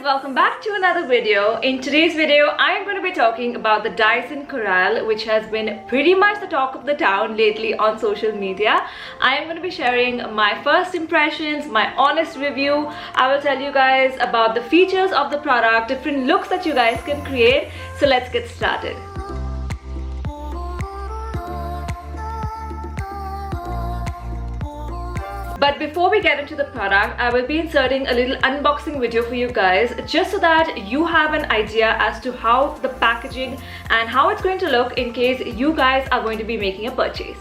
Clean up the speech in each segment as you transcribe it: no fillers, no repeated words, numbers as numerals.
welcome back to another video. In today's video, I am going to be talking about the Dyson Corrale, which has been pretty much the talk of the town lately on social media. I am going to be sharing my first impressions, my honest review. I will tell you guys about the features of the product, different looks that you guys can create. So let's get started. But before we get into the product, I will be inserting a little unboxing video for you guys just so that you have an idea as to how the packaging and how it's going to look in case you guys are going to be making a purchase.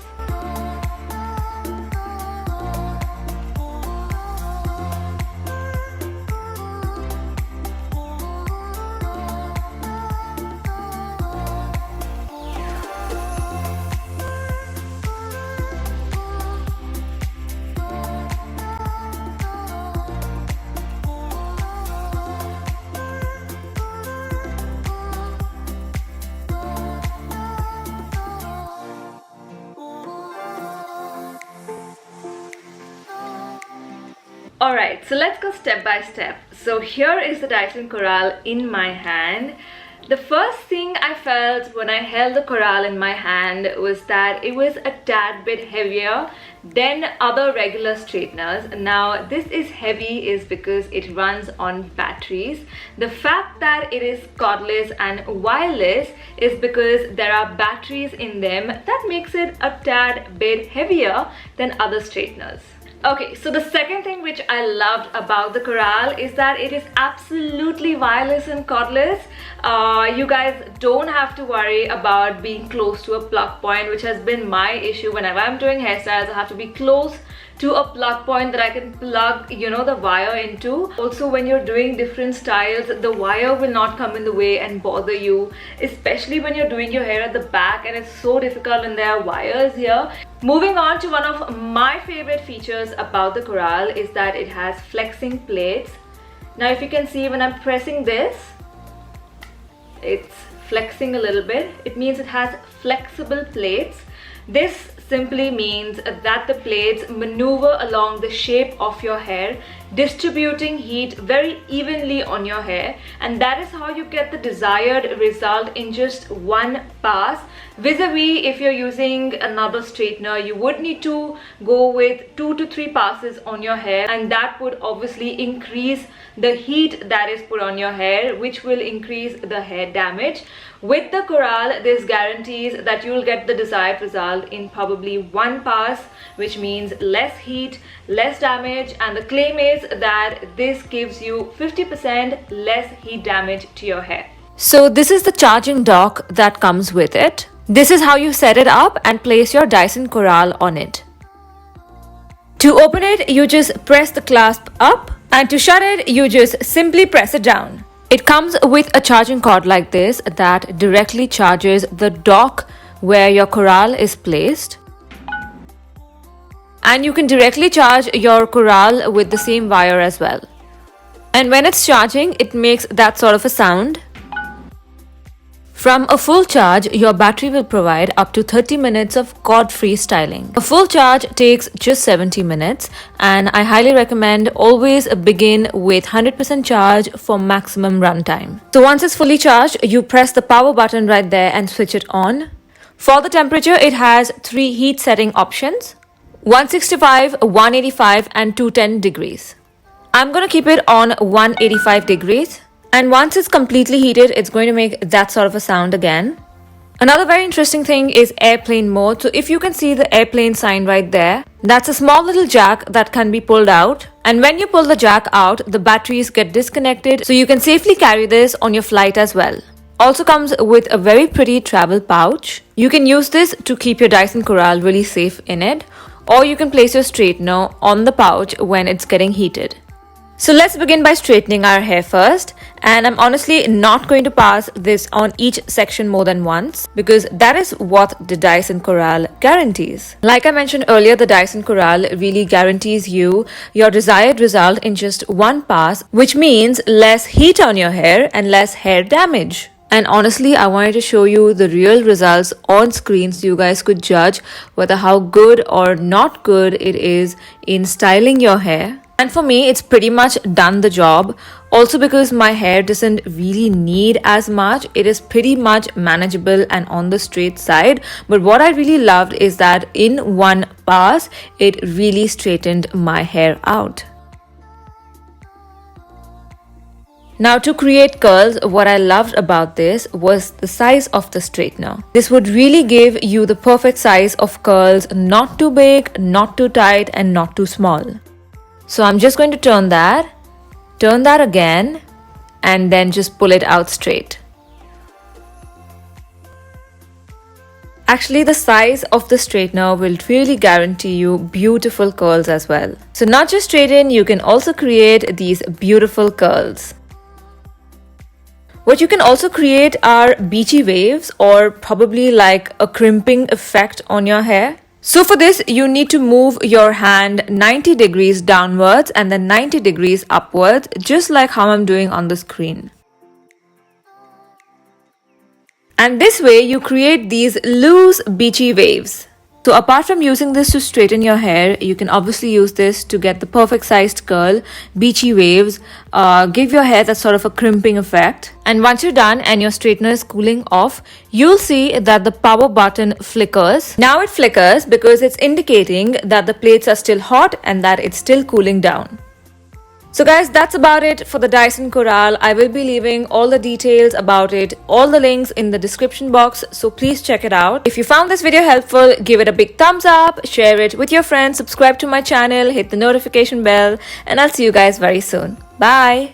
Alright, so let's go step by step. So here is the Dyson Corrale in my hand. The first thing I felt when I held the Corrale in my hand was that it was a tad bit heavier than other regular straighteners. Now this is heavy is because it runs on batteries. The fact that it is cordless and wireless is because there are batteries in them that makes it a tad bit heavier than other straighteners. Okay, so the second thing which I loved about the Corrale is that it is absolutely wireless and cordless. You guys don't have to worry about being close to a plug point, which has been my issue. Whenever I'm doing hairstyles, I have to be close to a plug point that I can plug, the wire into. Also, when you're doing different styles, the wire will not come in the way and bother you, especially when you're doing your hair at the back and it's so difficult and there are wires here. Moving on to one of my favorite features about the Corrale is that it has flexing plates. Now if you can see, when I'm pressing this, it's flexing a little bit. It means it has flexible plates. This simply means that the plates maneuver along the shape of your hair, distributing heat very evenly on your hair, and that is how you get the desired result in just one pass. Vis-a-vis, if you're using another straightener, you would need to go with 2 to 3 passes on your hair, and that would obviously increase the heat that is put on your hair, which will increase the hair damage. With the Corrale, this guarantees that you'll get the desired result in probably one pass, which means less heat, less damage, and the claim is that this gives you 50% less heat damage to your hair. So this is the charging dock that comes with it. This is how you set it up and place your Dyson Corrale on it. To open it, you just press the clasp up, and to shut it, you just simply press it down. It comes with a charging cord like this that directly charges the dock where your Corrale is placed. And you can directly charge your Corrale with the same wire as well. And when it's charging, it makes that sort of a sound. From a full charge, your battery will provide up to 30 minutes of cord-free styling. A full charge takes just 70 minutes, and I highly recommend always begin with 100% charge for maximum runtime. So once it's fully charged, you press the power button right there and switch it on. For the temperature, it has 3 heat setting options: 165, 185 and 210 degrees. I'm gonna keep it on 185 degrees. And once it's completely heated, it's going to make that sort of a sound again. Another very interesting thing is airplane mode. So if you can see the airplane sign right there, that's a small little jack that can be pulled out. And when you pull the jack out, the batteries get disconnected, so you can safely carry this on your flight as well. Also comes with a very pretty travel pouch. You can use this to keep your Dyson Corrale really safe in it, or you can place your straightener on the pouch when it's getting heated. So let's begin by straightening our hair first, and I'm honestly not going to pass this on each section more than once because that is what the Dyson Corrale guarantees. Like I mentioned earlier, the Dyson Corrale really guarantees you your desired result in just one pass, which means less heat on your hair and less hair damage. And honestly, I wanted to show you the real results on screen so you guys could judge whether how good or not good it is in styling your hair. And for me, it's pretty much done the job. Also because my hair doesn't really need as much, it is pretty much manageable and on the straight side. But what I really loved is that in one pass, it really straightened my hair out. Now to create curls, what I loved about this was the size of the straightener. This would really give you the perfect size of curls, not too big, not too tight, and not too small. So I'm just going to turn that again, and then just pull it out straight. Actually, the size of the straightener will really guarantee you beautiful curls as well. So not just straighten, you can also create these beautiful curls. What you can also create are beachy waves or probably like a crimping effect on your hair. So for this, you need to move your hand 90 degrees downwards and then 90 degrees upwards, just like how I'm doing on the screen. And this way you create these loose beachy waves. So apart from using this to straighten your hair, you can obviously use this to get the perfect sized curl, beachy waves, give your hair that sort of a crimping effect. And once you're done and your straightener is cooling off, you'll see that the power button flickers. Now it flickers because it's indicating that the plates are still hot and that it's still cooling down. So guys, that's about it for the Dyson Corrale. I will be leaving all the details about it, all the links in the description box, so please check it out. If you found this video helpful, give it a big thumbs up, share it with your friends, subscribe to my channel, hit the notification bell, and I'll see you guys very soon. Bye!